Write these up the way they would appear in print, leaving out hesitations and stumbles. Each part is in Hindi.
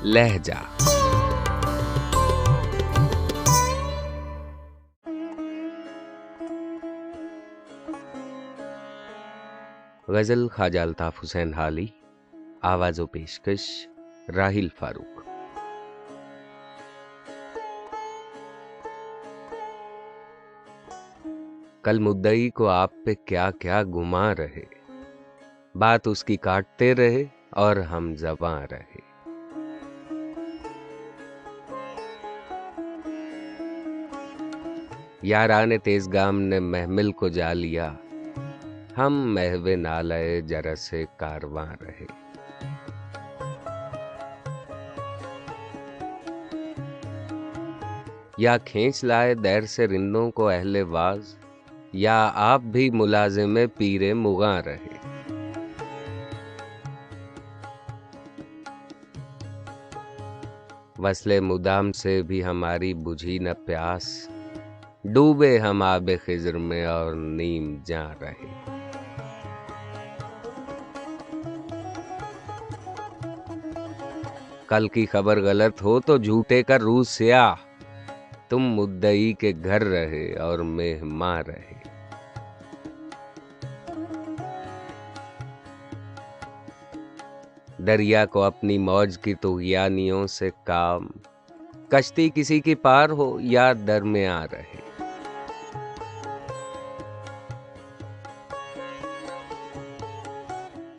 लहजा। गजल ख्वाजा अल्ताफ हुसैन हाली, आवाज़ो पेशकश राहिल फारूक। कल मुद्दई को आप पे क्या क्या गुमा रहे, बात उसकी काटते रहे और हम ज़बां रहे। याराने तेज़गाम ने महमिल को जा लिया, हम महवे नालए जरसे कारवां रहे। या खींच लाए दैर से रिंदों को अहले वाज, या आप भी मुलाजिमे पीरे मुगा रहे। वस्ले मुदाम से भी हमारी बुझी न प्यास, डूबे हम आबे खिज़्र में और नीम जा रहे। कल की खबर गलत हो तो झूठे का रूह स्याह, तुम मुद्दई के घर रहे और मेहमां रहे। दरिया को अपनी मौज की तुग़यानियों से काम, कश्ती किसी की पार हो या दरमियां रहे।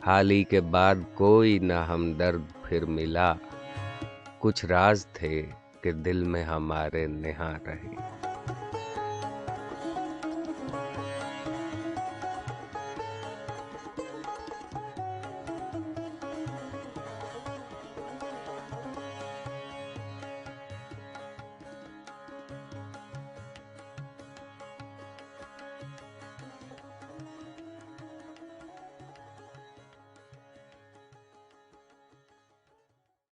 हाली के बाद कोई न हमदर्द फिर मिला, कुछ राज थे कि दिल में हमारे नेहा रहे।